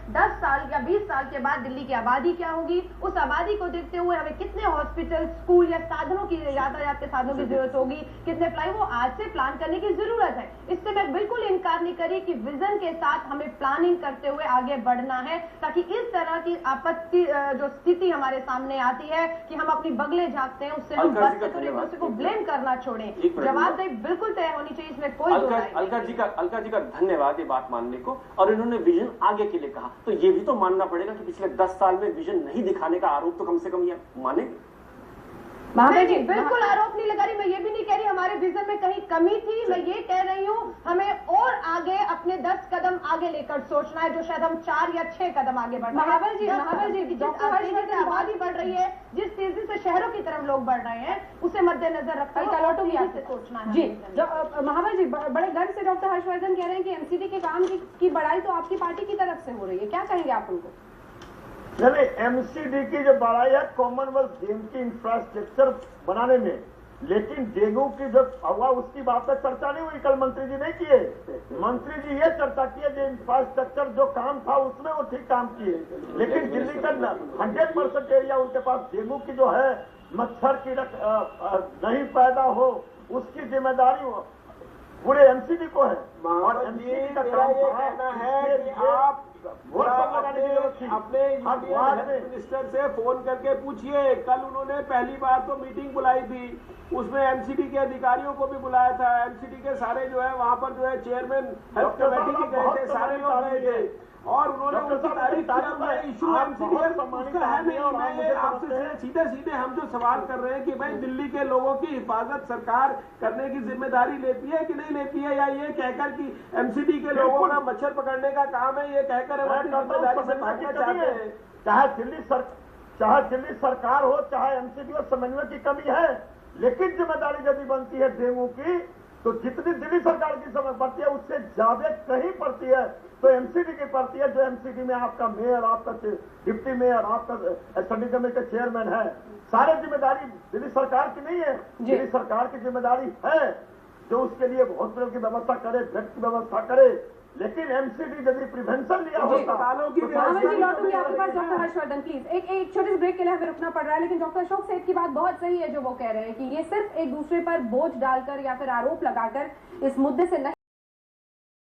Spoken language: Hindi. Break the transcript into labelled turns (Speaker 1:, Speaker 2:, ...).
Speaker 1: 10 साल या 20 साल के बाद दिल्ली की आबादी क्या होगी, उस आबादी को देखते हुए हमें कितने हॉस्पिटल, स्कूल या साधनों की, यातायात के साधनों की जरूरत होगी, कितने फ्लाई, वो आज से प्लान करने की जरूरत है। इससे मैं बिल्कुल इनकार नहीं करी कि विजन के साथ हमें प्लानिंग करते हुए आगे बढ़ना है, ताकि इस तरह की आपत्ति जो स्थिति हमारे सामने आती है कि हम अपनी बगले झांकते हैं, उससे हम बच कर एक दूसरे को ब्लेम करना छोड़ें। जवाबदेही बिल्कुल तय होनी चाहिए, इसमें कोई
Speaker 2: अलका जी का धन्यवाद ये बात मानने को। और इन्होंने विजन आगे के लिए कहा, तो ये भी तो मानना पड़ेगा कि पिछले 10 साल में विजन नहीं दिखाने का आरोप तो कम से कम ये मानेंगे।
Speaker 1: नहीं, बिल्कुल आरोप नहीं लगा रही, मैं ये भी नहीं कह रही हमारे विजन में कहीं कमी थी। मैं ये कह रही हूँ हमें और आगे अपने 10 कदम आगे लेकर सोचना है, जो शायद हम 4 या 6 कदम आगे बढ़ रहे हैं। महावर जी डॉक्टर हर्षवर्धन, आबादी बढ़ रही है, जिस तेजी से शहरों की तरफ लोग बढ़ रहे हैं, उसे मद्देनजर रखते हुए से सोचना है जी।
Speaker 3: महावर जी बड़े गर्व से डॉक्टर हर्षवर्धन कह रहे हैं कि एमसीडी के काम की बढ़ाई तो आपकी पार्टी की तरफ से हो रही है, क्या कहेंगे आप उनको?
Speaker 4: नहीं, एमसीडी की जो बढ़ाई है कॉमनवेल्थ गेम की इंफ्रास्ट्रक्चर बनाने में, लेकिन डेंगू की जो हुआ उसकी बात पर चर्चा नहीं हुई। कल मंत्री जी नहीं किए, मंत्री जी ये चर्चा किए जो इंफ्रास्ट्रक्चर जो काम था उसमें वो ठीक काम किए, लेकिन दिल्ली का 100% एरिया उनके पास डेंगू की जो है मच्छर की नहीं पैदा हो उसकी जिम्मेदारी पूरे एमसीडी को है। और एमसीडी का काम कहना है कि आप
Speaker 5: अपने मिनिस्टर से फोन करके पूछिए। कल उन्होंने पहली बार तो मीटिंग बुलाई थी, उसमें एमसीडी के अधिकारियों को भी बुलाया था, एमसीडी के सारे जो है वहां पर जो है चेयरमैन हेल्थ कमेटी के गए थे, सारे लोग गए थे और उन्होंने उनकी तारीफ किया। इशू एमसीडी उसका है नहीं। मैं आपसे सीधे हम जो सवाल कर रहे हैं कि भाई दिल्ली के लोगों की हिफाजत सरकार करने की जिम्मेदारी लेती है कि नहीं लेती है, या ये कहकर कि एमसीडी के लोगों का मच्छर पकड़ने का काम है, ये कहकर हम अपनी जिम्मेदारी से भागना चाहते हैं।
Speaker 4: चाहे दिल्ली सरकार हो, चाहे एमसीडी हो, समन्वय की कमी है, लेकिन जिम्मेदारी यदि बनती है डेंगू की तो जितनी दिल्ली सरकार की समय पड़ती है उससे ज्यादा कहीं पड़ती है तो एमसीडी की पड़ती है। जो एमसीडी में आपका मेयर, आपका डिप्टी मेयर, आपका स्टैंडिंग कमेटी का चेयरमैन है, सारे जिम्मेदारी दिल्ली सरकार की नहीं है। दिल्ली सरकार की जिम्मेदारी है जो उसके लिए हॉस्पिटल की व्यवस्था करे, बेड की व्यवस्था करे, लेकिन एमसीडी यदि प्रिवेंशन लिया होता
Speaker 3: आपके पास डॉक्टर हर्षवर्धन प्लीज एक छोटे ब्रेक के लिए हमें रुकना पड़ रहा है, लेकिन डॉक्टर अशोक सेठ की बात बहुत सही है जो वो कह रहे हैं कि ये सिर्फ एक दूसरे पर बोझ डालकर या फिर आरोप लगाकर इस मुद्दे से नहीं